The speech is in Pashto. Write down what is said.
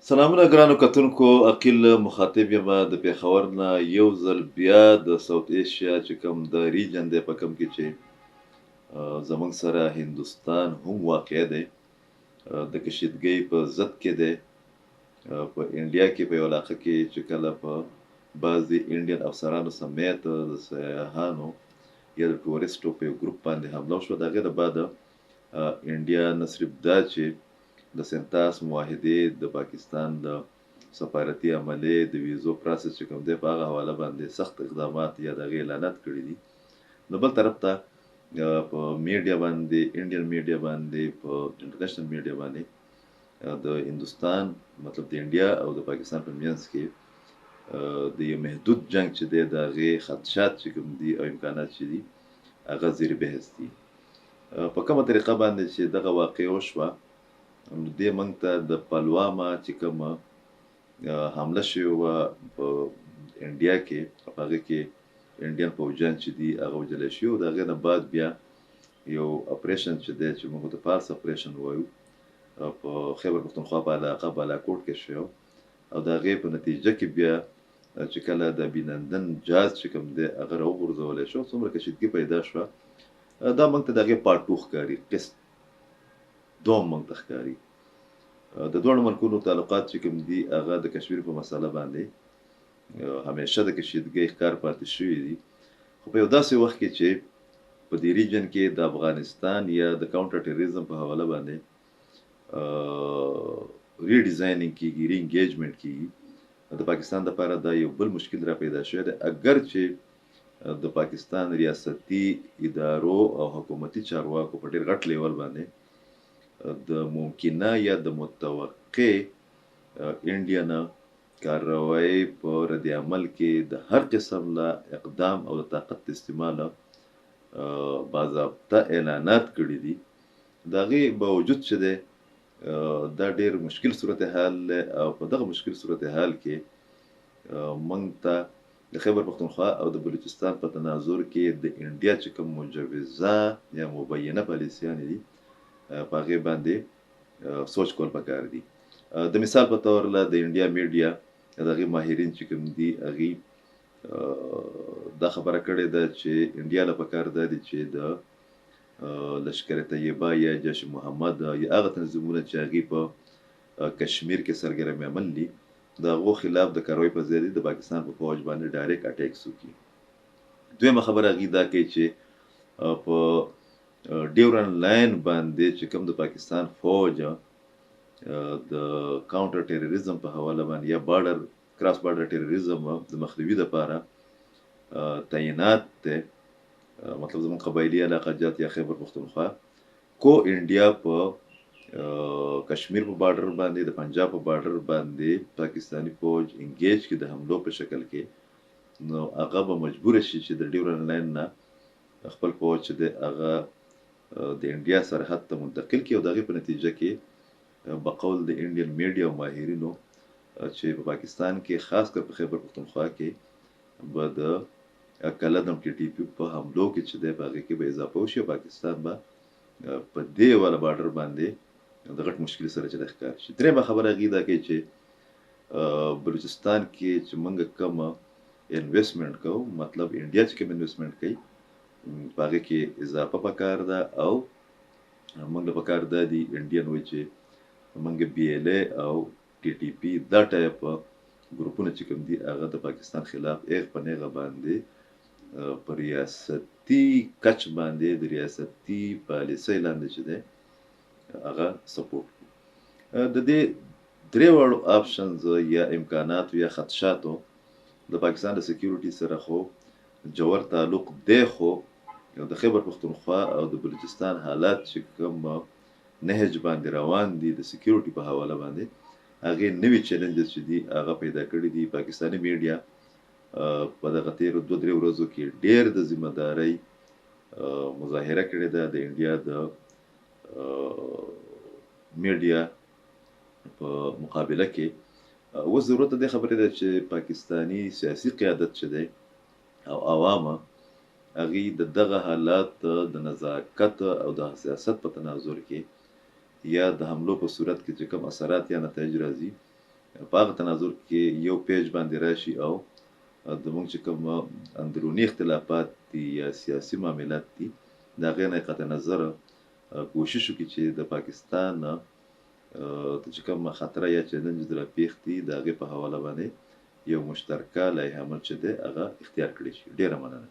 سلامونه ګرانو کتونکو عقیل مخاطب یم د پېښور نه یو ځل بیا د ساوت ایشیا چې کوم د ریجن دی په کوم کې چې زموږ سره هندوستان هم واقع دی د کشیدګۍ په ضد کې دی په انډیا کې په یو علاقه کې چې کله په بعضې انډین افسرانو سمیت د سیاحانو یا د ټوریسټو په یو ګروپ باندې حمله وشوه. د هغې نه بعده انډیا نه صرف دا چې د سنتاس معاهدې د پاکستان د سفارتي عملې د ویزو پروسس چې کوم دی په هغه حواله باندې سخت اقدامات یا د هغې اعلانات کړي دي. نو بل طرف ته په میډیا باندې انډین میډیا باندې په انټرنیشنل میډیا باندې د هندوستان مطلب د انډیا او د پاکستان په منځ کې د یو محدود جنگ چې دی د هغې خدشات چې کوم دي او امکانات چې دي هغه زیر بحث دي. په کومه طریقه باندې چې دغه واقع وشوه نو دې موږ ته د پلواما چې کومه حمله شوې وه په انډیا کې په هغې کې انډین پوځیان چې دي هغه وژلی شوي وو. د هغې نه بعد بیا یو اپریشن چې دی چې موږ ورته فالس اپریشن وایو په خیبر پښتونخوا په علاقه بالاکوټ کې شوی او د هغې په نتیجه کې بیا چې کله د ابینندن جهاز چې کوم دی هغه راوغورځولی شو څومره کشیدګي پیدا شوه دا موږ ته د هغې پارت 2 ښکاري قسط دوم موږ ته ښکاري. د دواړو ملکونو تعلقات چې کوم دي هغه د کشمیر په مسله باندې همیشه د کشیدګۍ ښکار پاتې شوي دي خو په یو داسې وخت کې چې په دې ریجن کې د افغانستان یا د کاونټر ټیرریزم په حواله باندې ری ډیزاینینګ کیږي ری انګیجمنټ کیږي د پاکستان لپاره دا یو بل مشکل را پیدا شوی دی اگر چې د پاکستان ریاستي ادارو او حکومتي چارواکو په ډېر غټ لیول باندې د ممکنه یا د متوقع انډیا نه کاروایی په رد عمل کې د هر قسم له اقدام او د طاقت استعماله باضابطه اعلانات کړي دي. د هغې باوجود چې دی دا ډېر مشکل صورتحال او په دغه مشکل صورتحال کې موږ ته د خیبر پښتونخوا او د بلوچستان په تناظر کې د انډیا چې کوم مجوزه یا مبینه پالیسیانې دي په هغې باندې سوچ کول پکار دي. د مثال په طور له د انډیا میډیا د هغې ماهرین چې کوم دي هغې دا خبره کړې ده چې انډیا له پکار ده دي چې د لشکر طیبه یا جیش محمد یا هغه تنظیمونه چې هغې په کشمیر کې سرګرمي عمل دي د هغو خلاف د کاروای په ځای د پاکستان په فوج باندې ډایرکټ اټیکس وکړي. دویمه خبره هغې دا کوي چې په ډیورن لاین باندې چې کوم د پاکستان فوج د کاونټر ټیرریزم په حواله باندې یا بارډر کراس بارډر ټیرریزم د مخنیوي لپاره تعینات دی مطلب زموږ قبایلي علاقه جات یا خیبر پښتونخوا کو انډیا په کشمیر په بارډر باندې د پنجاب په بارډر باندې پاکستانی فوج انګیج کې د حملو په شکل کې نو هغه به مجبور شي چې د ډیورن لاین نه خپل فوج چې دی هغه د انډیا سرحد ته منتقل کړي او د هغې په نتیجه کې بقول د انډین میډیا او ماهرینو چې په پاکستان کې خاص کر په خیبر پښتونخوا کې به د کلدم ټي ټي پي په حملو کې چې دی په هغې کې به اضافه وشي او پاکستان به په دې والا بارډر باندې د غټ مشکل سره چې د ښکار شي. درېیمه خبره هغې دا کوي چې بلوچستان کې چې موږ کوم انویسټمنټ کوو مطلب انډیا چې کوم انویسټمنټ کوي په هغې کې اضافه پکار ده او موږ له پکار دا دي انډین وایي چې موږ بي ایل ای او ټي ټي پي دا ټایپ ګروپونه چې کوم دي هغه د پاکستان خلاف ایغ په نیغه باندې په ریاستي کچ باندې د ریاستي پالیسۍ لاندې چې دی هغه سپورټ کړي. د دې درې واړو آپشنز یا امکاناتو یا خدشاتو د پاکستان د سکیورټي سره خو جوړ تعلق دی خو د خیبر پښتونخوا او د بلوچستان حالات چې کوم نهج باندې روان دي د سکیورټي په حواله باندې هغې نوي چیلنجز چې دي هغه پیدا کړي دي. پاکستاني میډیا په دغه تېرو 2-3 ورځو کې ډېر د ذمه دارۍ مظاهره کړې ده د انډیا د میډیا په مقابله کې. اوس ضرورت د دې خبرې ده چې پاکستاني سیاسي قیادت چې دی او عوامه هغې د دغه حالات د نزاکت او د سیاست په تناظر کې یا د حملو په صورت کې چې کوم اثرات یا نتایج راځي په هغه تناظر کې یو پیج باندې راشي او زموږ چې کوم اندروني اختلافات دي یا سیاسي معاملات دي د هغې نه قطع نظر کوشش وکړي چې د پاکستان چې کوم خطره یا چیلنج راپېښ دي د هغې په حواله باندې یو مشترکه لایحه عمل چې دی هغه اختیار کړی شي. ډېره مننه.